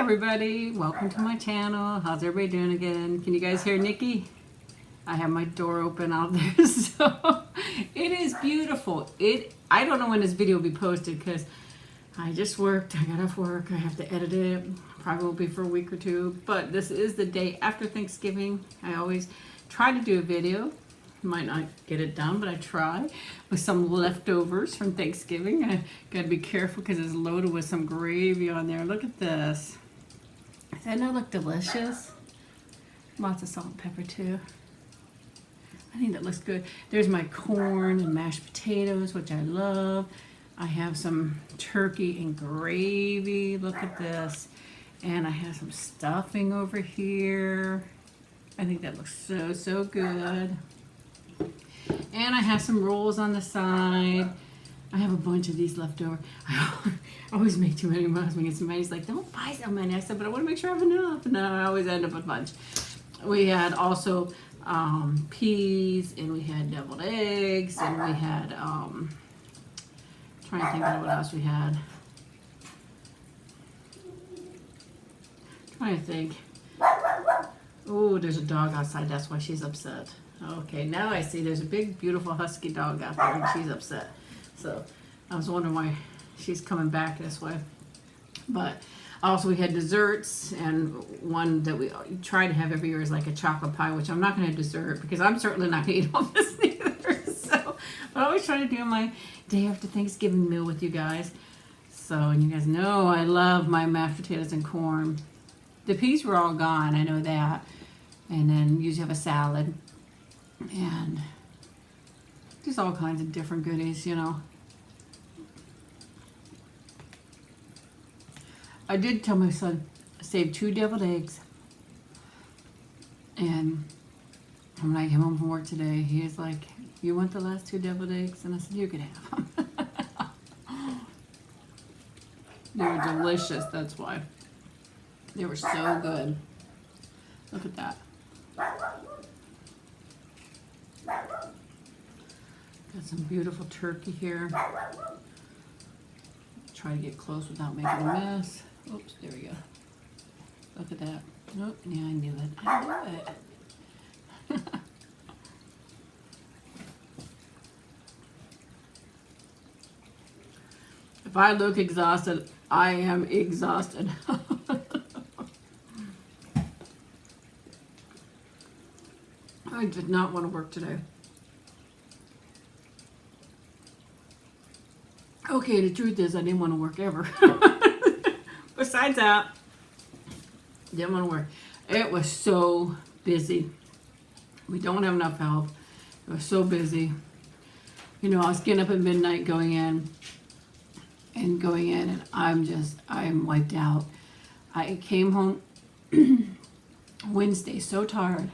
everybody, welcome to my channel. How's everybody doing again? Can you guys hear Nikki? I have my door open out there, so it is beautiful. I don't know when this video will be posted because I just worked. I got off work. I have to edit it. Probably won't be for a week or two, but this is the day after Thanksgiving. I always try to do a video. Might not get it done, but I try with some leftovers from Thanksgiving. I gotta be careful because it's loaded with some gravy on there. Look at this. Does that not look delicious? Lots of salt and pepper too. I think that looks good. There's my corn and mashed potatoes, which I love. I have some turkey and gravy. Look at this. And I have some stuffing over here. I think that looks so good. And I have some rolls on the side. I have a bunch of these left over. I always make too many. My husband gets mad. He's like, don't buy so many. I said, but I want to make sure I have enough. And I always end up with a bunch. We had also peas, and we had deviled eggs, and we had, trying to think of what else we had. Trying to think. Oh, there's a dog outside. That's why she's upset. Okay, now I see there's a big, beautiful husky dog out there, and she's upset. So I was wondering why she's coming back this way. But also we had desserts, and one that we try to have every year is like a chocolate pie, which I'm not going to dessert because I'm certainly not going to eat all this either. So I always try to do my day after Thanksgiving meal with you guys. So, and you guys know I love my mashed potatoes and corn. The peas were all gone, I know that. And then usually have a salad. And just all kinds of different goodies, you know. I did tell my son, save 2 deviled eggs. And when I came home from work today, he was like, you want the last 2 deviled eggs? And I said, you could have them. They were delicious, that's why. They were so good. Look at that. Got some beautiful turkey here. Try to get close without making a mess. Oops, there we go. Look at that. Nope, yeah, I knew it. I knew it. If I look exhausted, I am exhausted. I did not want to work today. Okay, the truth is I didn't want to work ever. Besides that, didn't want to work. It was so busy. We don't have enough help. It was so busy. You know, I was getting up at midnight going in, and I'm wiped out. I came home Wednesday so tired.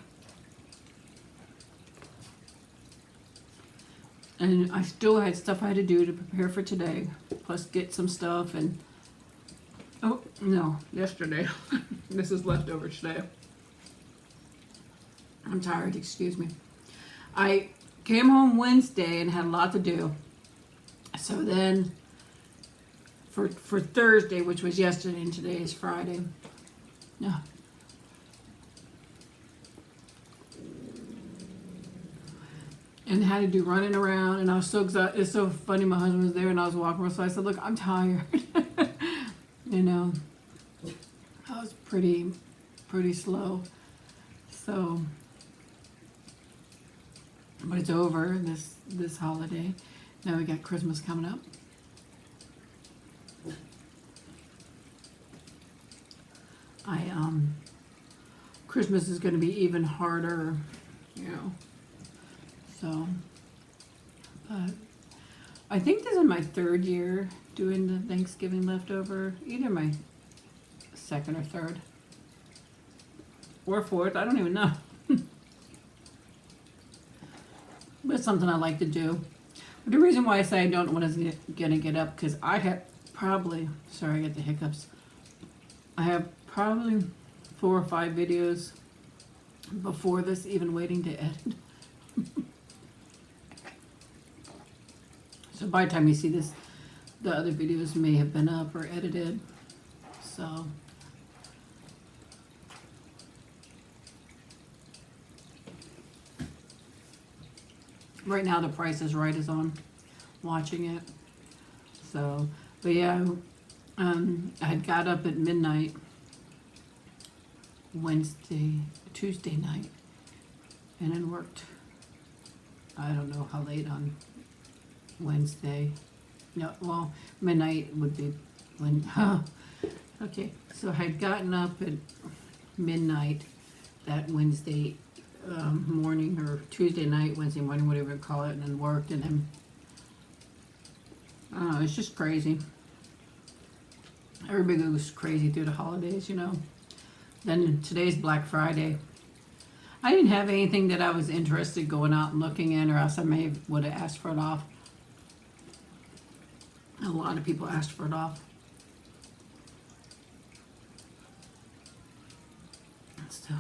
And I still had stuff I had to do to prepare for today, plus get some stuff and, oh, no, yesterday. This is leftover today. I'm tired, excuse me. I came home Wednesday and had a lot to do. So then, for Thursday, which was yesterday, and today is Friday. No. And had to do running around, and I was so exhausted. It's so funny, my husband was there, and I was walking around, so I said, look, I'm tired. You know, I was pretty slow. So, but it's over, this holiday. Now we got Christmas coming up. Christmas is going to be even harder, you know. So, but I think this is my 3rd year doing the Thanksgiving leftover. Either my 2nd or 3rd. Or 4th, I don't even know. But it's something I like to do. But the reason why I say I don't want to get up, because I have probably, sorry I get the hiccups. I have probably 4 or 5 videos before this even waiting to edit. So by the time you see this, the other videos may have been up or edited. So Right now, The Price is Right is on, watching it. So, but yeah, I had got up at midnight Tuesday night, and then worked, I don't know how late on Wednesday. No, well, midnight would be when, okay, so I had gotten up at midnight that Wednesday morning, or Tuesday night, Wednesday morning, whatever you call it, and then worked, and then, I don't know, it's just crazy. Everybody goes crazy through the holidays, you know. Then today's Black Friday. I didn't have anything that I was interested going out and looking in, or else I would have asked for it off. A lot of people asked for it off. So,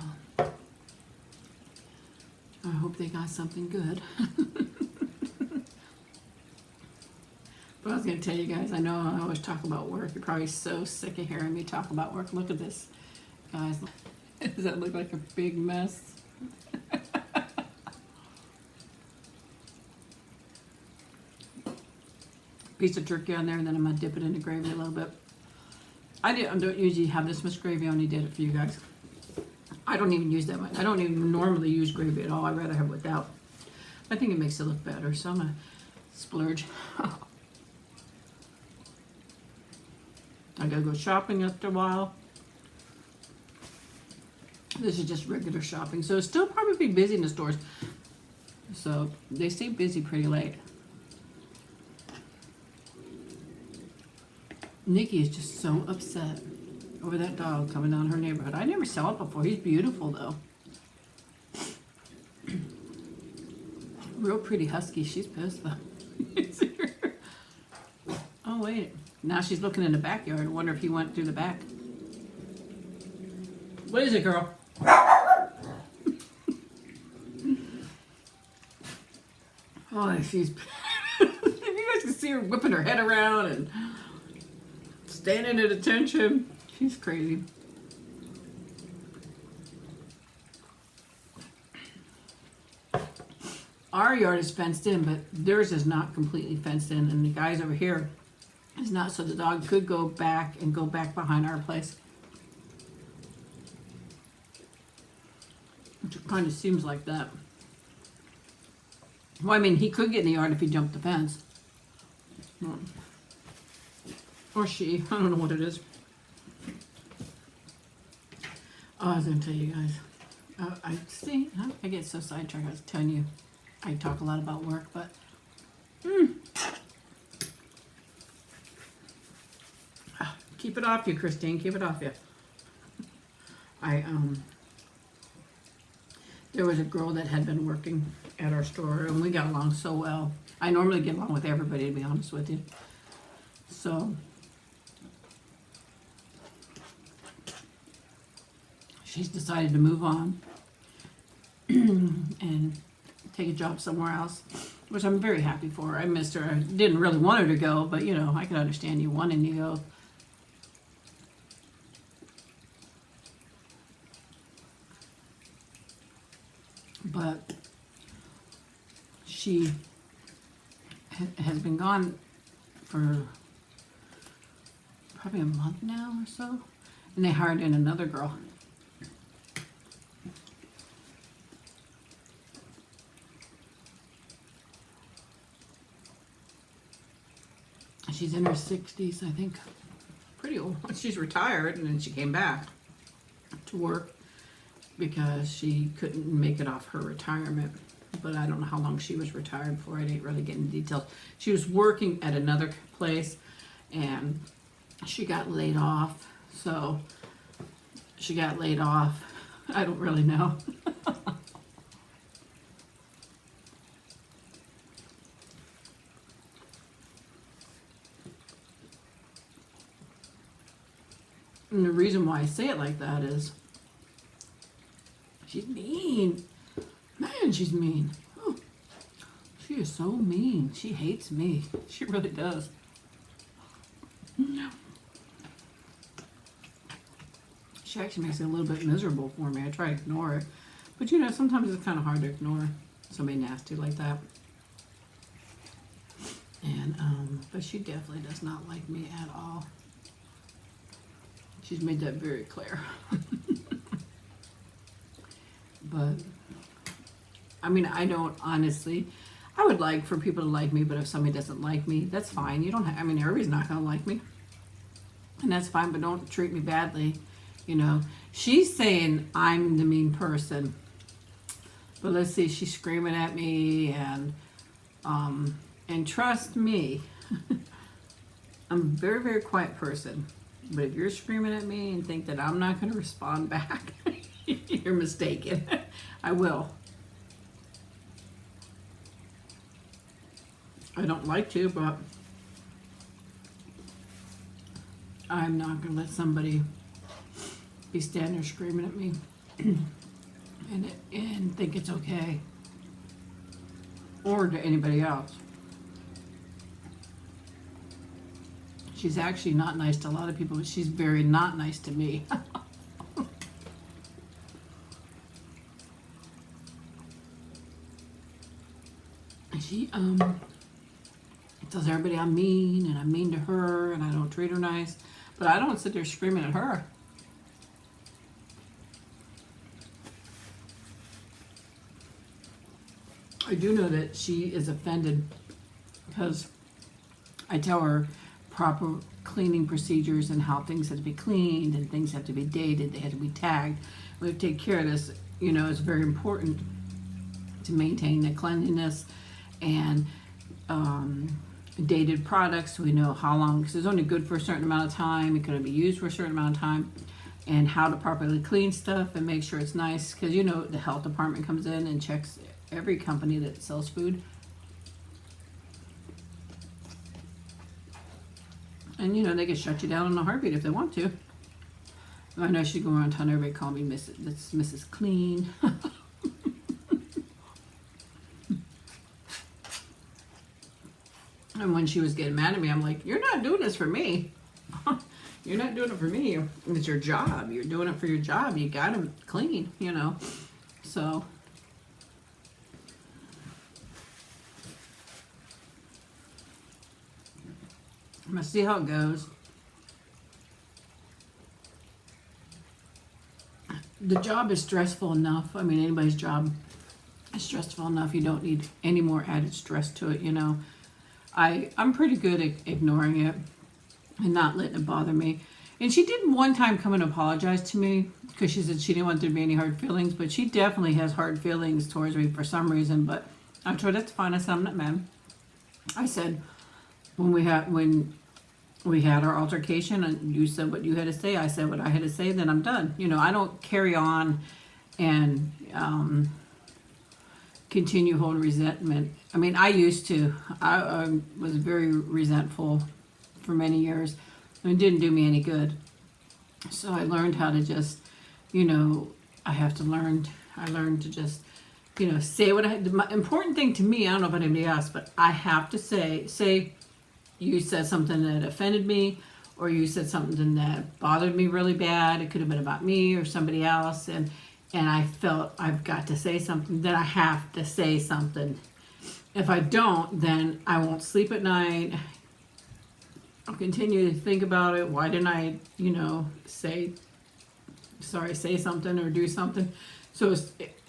I hope they got something good. But I was going to tell you guys, I know I always talk about work. You're probably so sick of hearing me talk about work. Look at this, guys. Does that look like a big mess? Piece of turkey on there, and then I'm going to dip it into gravy a little bit. I don't usually have this much gravy. I only did it for you guys. I don't even use that much. I don't even normally use gravy at all. I'd rather have it without. I think it makes it look better, so I'm going to splurge. I gotta go shopping after a while. This is just regular shopping, so it's still probably busy in the stores. So they stay busy pretty late. Nikki is just so upset over that dog coming down her neighborhood. I never saw it before. He's beautiful though. Real pretty husky. She's pissed though. Oh wait. Now she's looking in the backyard. I wonder if he went through the back. What is it, girl? Oh, she's... You guys can see her whipping her head around and standing at attention. She's crazy. Our yard is fenced in, but theirs is not completely fenced in. And the guys over here is not, so the dog could go back and go back behind our place. Which kind of seems like that. Well, I mean, he could get in the yard if he jumped the fence. Or she. I don't know what it is. Oh, I was going to tell you guys. I get so sidetracked. I was telling you, I talk a lot about work, but... Keep it off you, Christine. Keep it off you. There was a girl that had been working at our store, and we got along so well. I normally get along with everybody, to be honest with you. So, she's decided to move on and take a job somewhere else, which I'm very happy for her. I missed her. I didn't really want her to go, but, you know, I can understand you wanting to go. But she has been gone for probably a month now or so, and they hired in another girl. She's in her 60s, I think. Pretty old. She's retired, and then she came back to work because she couldn't make it off her retirement. But I don't know how long she was retired for. I didn't really get into details. She was working at another place, and she got laid off. So she got laid off. I don't really know. And the reason why I say it like that is she's mean. Man, she's mean. Oh, she is so mean. She hates me. She really does. She actually makes it a little bit miserable for me. I try to ignore it. But you know, sometimes it's kind of hard to ignore somebody nasty like that. And, but she definitely does not like me at all. She's made that very clear. But, I mean, I don't honestly, I would like for people to like me, but if somebody doesn't like me, that's fine. You don't have, I mean, everybody's not going to like me. And that's fine, but don't treat me badly, you know. She's saying I'm the mean person. But let's see, she's screaming at me, and trust me, I'm a very, very quiet person. But if you're screaming at me and think that I'm not going to respond back, you're mistaken. I will. I don't like to, but I'm not going to let somebody be standing there screaming at me and think it's okay. Or to anybody else. She's actually not nice to a lot of people, but she's very not nice to me. She tells everybody I'm mean, and I'm mean to her, and I don't treat her nice. But I don't sit there screaming at her. I do know that she is offended because I tell her proper cleaning procedures and how things have to be cleaned and things have to be dated, they have to be tagged. We have to take care of this, you know, it's very important to maintain the cleanliness and dated products so we know how long, because it's only good for a certain amount of time, it could be used for a certain amount of time, and how to properly clean stuff and make sure it's nice, because you know the health department comes in and checks every company that sells food. And, you know, they can shut you down in a heartbeat if they want to. I know she'd go around telling everybody, call me Mrs. Clean. And when she was getting mad at me, I'm like, you're not doing this for me. You're not doing it for me. It's your job. You're doing it for your job. You got to clean, you know. So... I'm going to see how it goes. The job is stressful enough. I mean, anybody's job is stressful enough. You don't need any more added stress to it, you know. I'm pretty good at ignoring it and not letting it bother me. And she did one time come and apologize to me because she said she didn't want there to be any hard feelings, but she definitely has hard feelings towards me for some reason. But I told her that's fine. I said, I'm not mad. I said, when we had our altercation and you said what you had to say, I said what I had to say, then I'm done. You know, I don't carry on and continue holding resentment. I mean, I used to. I was very resentful for many years. It didn't do me any good. So I learned how to just, you know, I learned to just, you know, say what the important thing to me, I don't know about anybody else, but I have to say, you said something that offended me, or you said something that bothered me really bad. It could have been about me or somebody else, and I felt I've got to say something. Then I have to say something. If I don't, then I won't sleep at night. I'll continue to think about it. Why didn't I, you know, say something or do something? So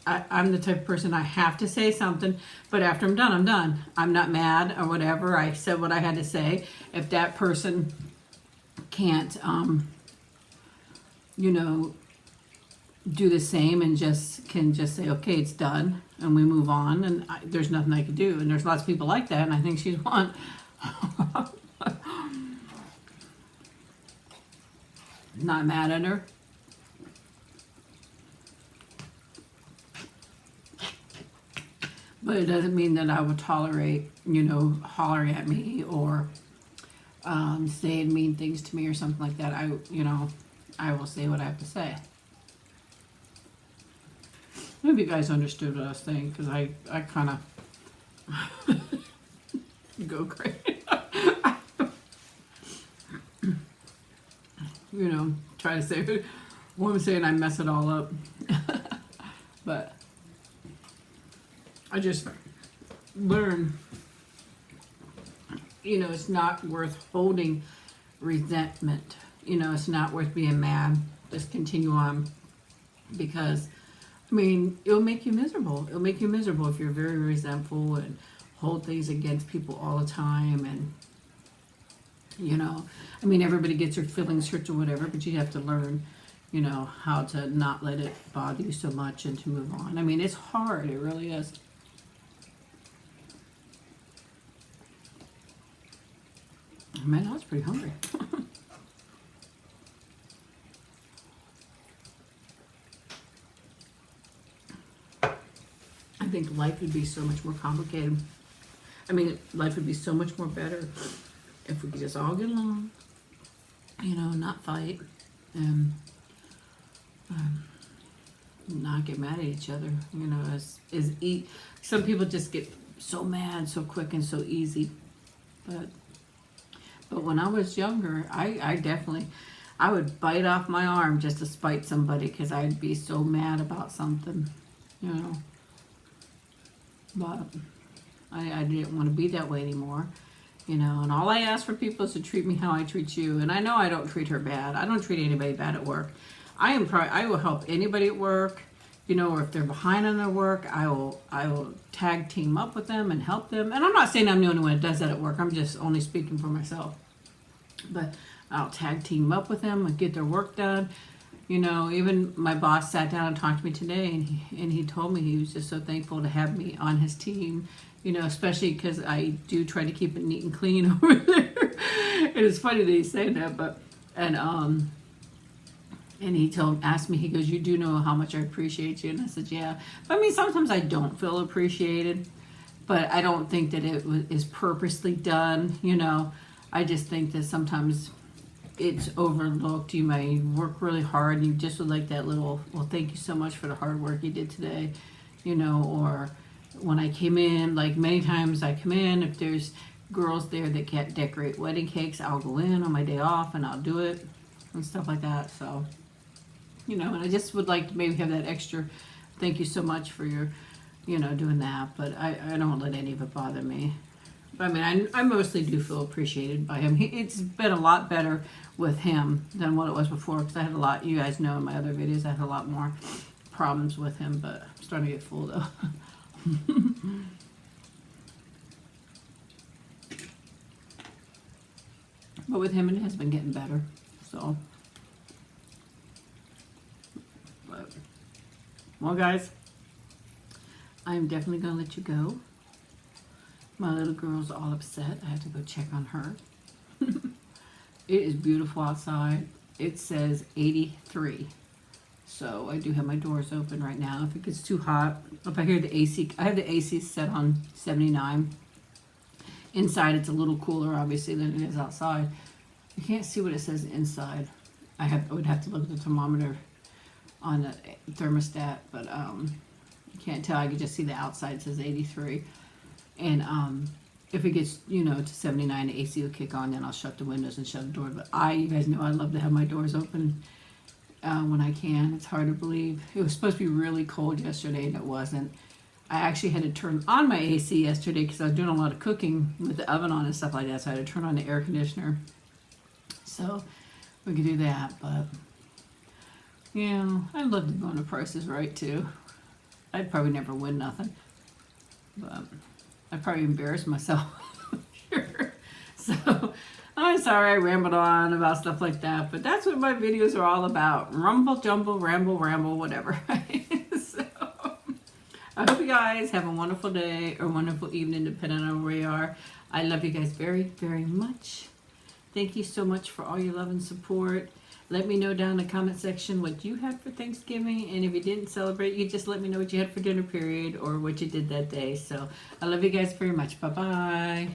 I'm the type of person I have to say something, but after I'm done, I'm done. I'm not mad or whatever. I said what I had to say. If that person can't, you know, do the same and can just say, okay, it's done, and we move on, and there's nothing I can do. And there's lots of people like that, and I think she's one. Not mad at her. But it doesn't mean that I would tolerate, you know, hollering at me or saying mean things to me or something like that. I will say what I have to say. Maybe you guys understood what I was saying, because I kind of go crazy. You know, try to say what I'm saying, I mess it all up. But I just learn you know, it's not worth holding resentment. You know, it's not worth being mad. Just continue on, because I mean, it'll make you miserable. It'll make you miserable if you're very resentful and hold things against people all the time. And you know, I mean, everybody gets their feelings hurt or whatever, but you have to learn, you know, how to not let it bother you so much and to move on. I mean, it's hard. It really is. Man, I was pretty hungry. I think life would be so much more complicated. I mean, life would be so much more better if we could just all get along, you know, not fight, and not get mad at each other. You know, some people just get so mad so quick and so easy. But when I was younger, I definitely, I would bite off my arm just to spite somebody because I'd be so mad about something, you know. But I didn't want to be that way anymore, you know. And all I ask for people is to treat me how I treat you. And I know I don't treat her bad. I don't treat anybody bad at work. I will help anybody at work, you know, or if they're behind on their work, I will tag team up with them and help them. And I'm not saying I'm the only one that does that at work. I'm just only speaking for myself. But I'll tag team up with them and get their work done. You know, even my boss sat down and talked to me today, and he told me he was just so thankful to have me on his team. You know, especially because I do try to keep it neat and clean over there. It is funny that he's saying that, but and he asked me, he goes, "You do know how much I appreciate you?" And I said, "Yeah." But I mean, sometimes I don't feel appreciated, but I don't think that it is purposely done. You know, I just think that sometimes it's overlooked. You may work really hard and you just would like that little, "Well, thank you so much for the hard work you did today," you know. Or when I came in, like many times I come in, if there's girls there that can't decorate wedding cakes, I'll go in on my day off and I'll do it and stuff like that. So, you know, and I just would like to maybe have that extra thank you so much for your, you know, doing that. But I don't let any of it bother me. But I mean, I mostly do feel appreciated by him. It's been a lot better with him than what it was before, because I had a lot, you guys know in my other videos, I had a lot more problems with him, but I'm starting to get full though. But with him, it has been getting better. So, but, well guys, I'm definitely going to let you go. My little girl's all upset. I have to go check on her. It is beautiful outside. It says 83. So I do have my doors open right now. If it gets too hot, if I hear the AC, I have the AC set on 79. Inside it's a little cooler obviously than it is outside. You can't see what it says inside. I would have to look at the thermometer on the thermostat, but you can't tell. I can just see the outside says 83. And if it gets, you know, to 79, the AC will kick on, then I'll shut the windows and shut the door. But you guys know I love to have my doors open when I can. It's hard to believe. It was supposed to be really cold yesterday, and it wasn't. I actually had to turn on my AC yesterday because I was doing a lot of cooking with the oven on and stuff like that, so I had to turn on the air conditioner. So we could do that, but yeah, I'd love to go into Price is Right too. I'd probably never win nothing, but I'd probably embarrass myself. So I'm sorry I rambled on about stuff like that, but that's what my videos are all about. Rumble, jumble, ramble, whatever. So I hope you guys have a wonderful day or wonderful evening, depending on where you are. I love you guys very, very much. Thank you so much for all your love and support. Let me know down in the comment section what you had for Thanksgiving. And if you didn't celebrate, you just let me know what you had for dinner period or what you did that day. So I love you guys very much. Bye-bye.